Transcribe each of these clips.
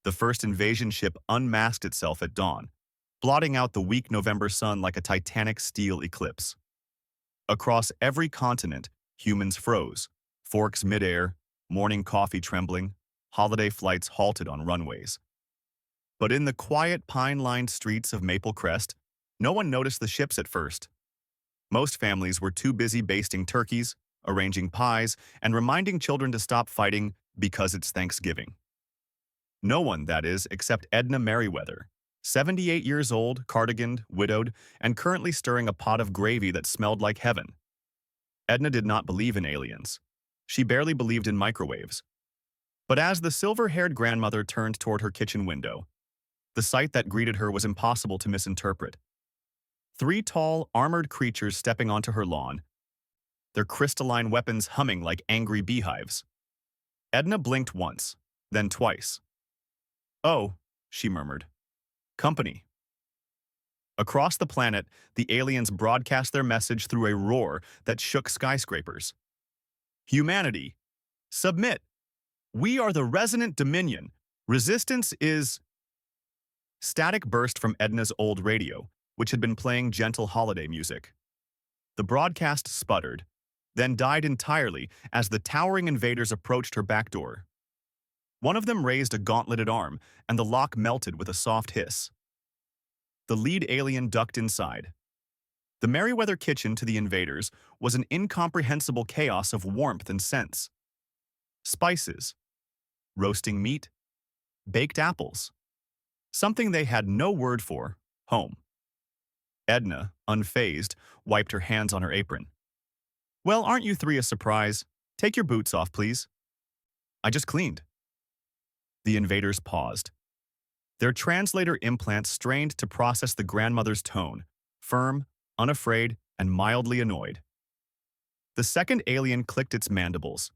The first invasion ship unmasked itself at dawn, blotting out the weak November sun like a titanic steel eclipse. Across every continent, humans froze, forks midair, morning coffee trembling, holiday flights halted on runways. But in the quiet pine-lined streets of Maple Crest, no one noticed the ships at first. Most families were too busy basting turkeys, arranging pies, and reminding children to stop fighting because it's Thanksgiving. No one, that is, except Edna Merriweather, 78 years old, cardiganed, widowed, and currently stirring a pot of gravy that smelled like heaven. Edna did not believe in aliens. She barely believed in microwaves. But as the silver-haired grandmother turned toward her kitchen window, the sight that greeted her was impossible to misinterpret. Three tall, armored creatures stepping onto her lawn, their crystalline weapons humming like angry beehives. Edna blinked once, then twice. "Oh," she murmured. "Company." Across the planet, the aliens broadcast their message through a roar that shook skyscrapers. "Humanity, submit! We are the resonant dominion. Resistance is—" Static burst from Edna's old radio, which had been playing gentle holiday music. The broadcast sputtered, then died entirely as the towering invaders approached her back door. One of them raised a gauntleted arm, and the lock melted with a soft hiss. The lead alien ducked inside. The Merriweather kitchen to the invaders was an incomprehensible chaos of warmth and scents. Spices, roasting meat, baked apples. Something they had no word for, home. Edna, unfazed, wiped her hands on her apron. "Well, aren't you three a surprise? Take your boots off, please." "I just cleaned." The invaders paused. Their translator implants strained to process the grandmother's tone, firm, unafraid, and mildly annoyed. The second alien clicked its mandibles.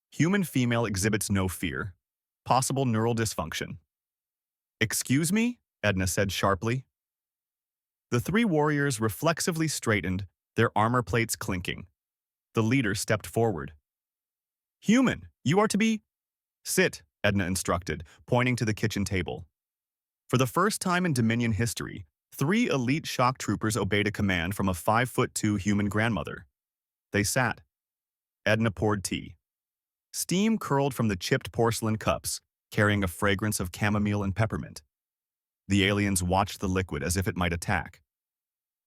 Human female exhibits no fear. Possible neural dysfunction. "Excuse me?" Edna said sharply. The three warriors reflexively straightened, their armor plates clinking. The leader stepped forward. "Human, you are to be—" "Sit," Edna instructed, pointing to the kitchen table. For the first time in Dominion history, three elite shock troopers obeyed a command from a 5'2" human grandmother. They sat. Edna poured tea. Steam curled from the chipped porcelain cups, carrying a fragrance of chamomile and peppermint. The aliens watched the liquid as if it might attack.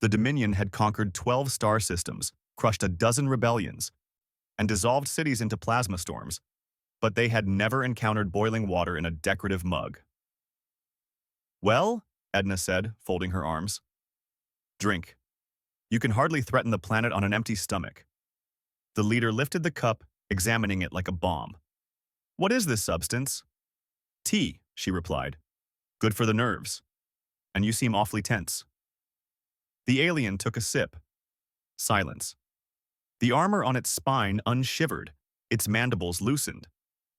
The Dominion had conquered 12 star systems, crushed a dozen rebellions, and dissolved cities into plasma storms, but they had never encountered boiling water in a decorative mug. "Well," Edna said, folding her arms. "Drink. You can hardly threaten the planet on an empty stomach." The leader lifted the cup, examining it like a bomb. "What is this substance?" "Tea," she replied. "Good for the nerves. And you seem awfully tense." The alien took a sip. Silence. The armor on its spine unshivered, its mandibles loosened.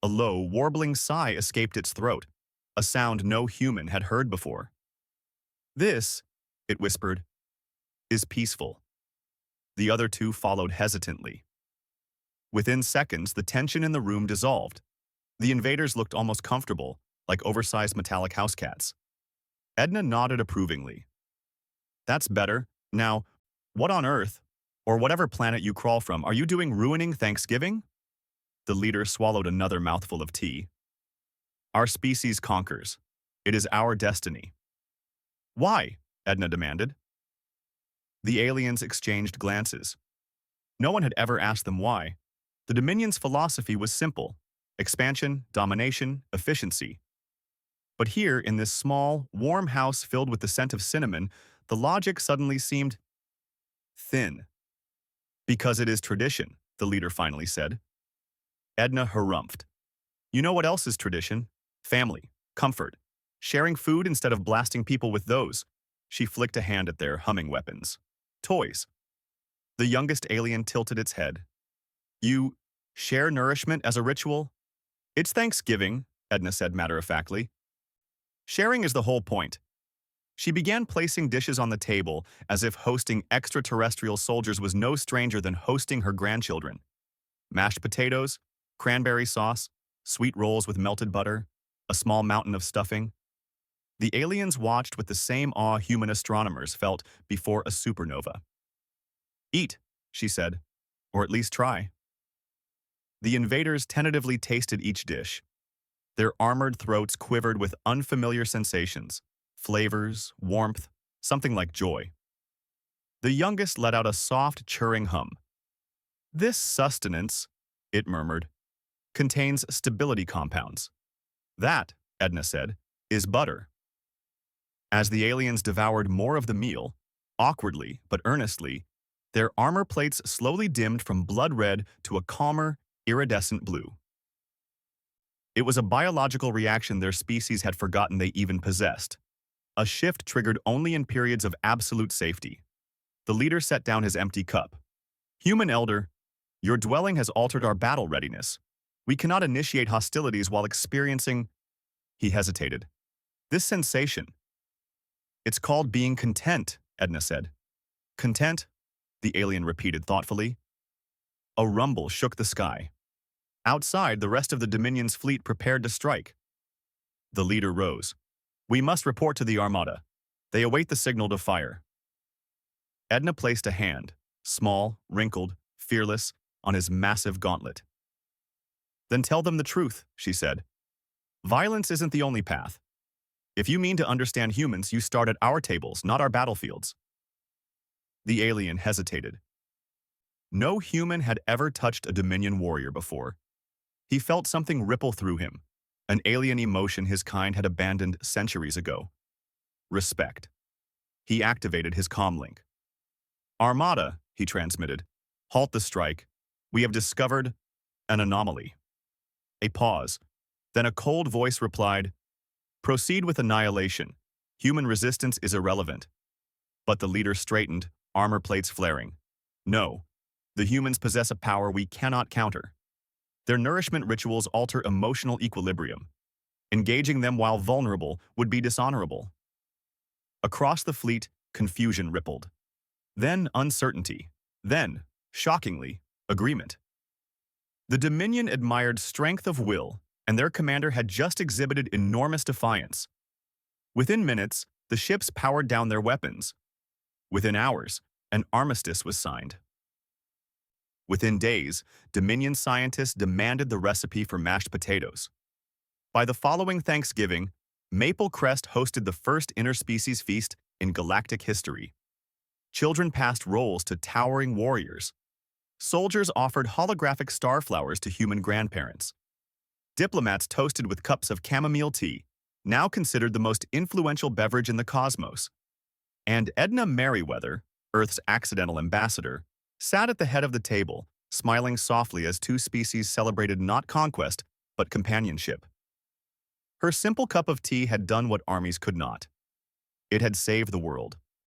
A low, warbling sigh escaped its throat, a sound no human had heard before. "This," it whispered, "is peaceful." The other two followed hesitantly. Within seconds, the tension in the room dissolved. The invaders looked almost comfortable, like oversized metallic house cats. Edna nodded approvingly. "That's better. Now, what on Earth, or whatever planet you crawl from, are you doing ruining Thanksgiving?" The leader swallowed another mouthful of tea. "Our species conquers. It is our destiny." "Why?" Edna demanded. The aliens exchanged glances. No one had ever asked them why. The Dominion's philosophy was simple: expansion, domination, efficiency. But here, in this small, warm house filled with the scent of cinnamon, the logic suddenly seemed thin. "Because it is tradition," the leader finally said. Edna harumphed. "You know what else is tradition? Family, comfort, sharing food instead of blasting people with those." She flicked a hand at their humming weapons. "Toys." The youngest alien tilted its head. "You share nourishment as a ritual?" "It's Thanksgiving," Edna said matter-of-factly. "Sharing is the whole point." She began placing dishes on the table as if hosting extraterrestrial soldiers was no stranger than hosting her grandchildren. Mashed potatoes, cranberry sauce, sweet rolls with melted butter, A small mountain of stuffing? The aliens watched with the same awe human astronomers felt before a supernova. Eat, she said, or at least try. The invaders tentatively tasted each dish. Their armored throats quivered with unfamiliar sensations, flavors, warmth, something like joy. The youngest let out a soft, churring hum. This sustenance, it murmured, contains stability compounds. That, Edna said, is butter. As the aliens devoured more of the meal, awkwardly but earnestly, their armor plates slowly dimmed from blood red to a calmer, iridescent blue. It was a biological reaction their species had forgotten they even possessed, a shift triggered only in periods of absolute safety. The leader set down his empty cup. Human elder, your dwelling has altered our battle readiness. We cannot initiate hostilities while experiencing... He hesitated. This sensation. It's called being content, Edna said. Content? The alien repeated thoughtfully. A rumble shook the sky. Outside, the rest of the Dominion's fleet prepared to strike. The leader rose. We must report to the Armada. They await the signal to fire. Edna placed a hand, small, wrinkled, fearless, on his massive gauntlet. Then tell them the truth, she said. Violence isn't the only path. If you mean to understand humans, you start at our tables, not our battlefields. The alien hesitated. No human had ever touched a Dominion warrior before. He felt something ripple through him, an alien emotion his kind had abandoned centuries ago. Respect. He activated his comlink. Armada, he transmitted. Halt the strike. We have discovered an anomaly. A pause. Then a cold voice replied, Proceed with annihilation. Human resistance is irrelevant. But the leader straightened, armor plates flaring. No. The humans possess a power we cannot counter. Their nourishment rituals alter emotional equilibrium. Engaging them while vulnerable would be dishonorable. Across the fleet, confusion rippled. Then uncertainty. Then, shockingly, agreement. The Dominion admired strength of will, and their commander had just exhibited enormous defiance. Within minutes, the ships powered down their weapons. Within hours, an armistice was signed. Within days, Dominion scientists demanded the recipe for mashed potatoes. By the following Thanksgiving, Maple Crest hosted the first interspecies feast in galactic history. Children passed rolls to towering warriors. Soldiers offered holographic starflowers to human grandparents. Diplomats toasted with cups of chamomile tea, now considered the most influential beverage in the cosmos. And Edna Merriweather, Earth's accidental ambassador, sat at the head of the table, smiling softly as two species celebrated not conquest, but companionship. Her simple cup of tea had done what armies could not. It had saved the world.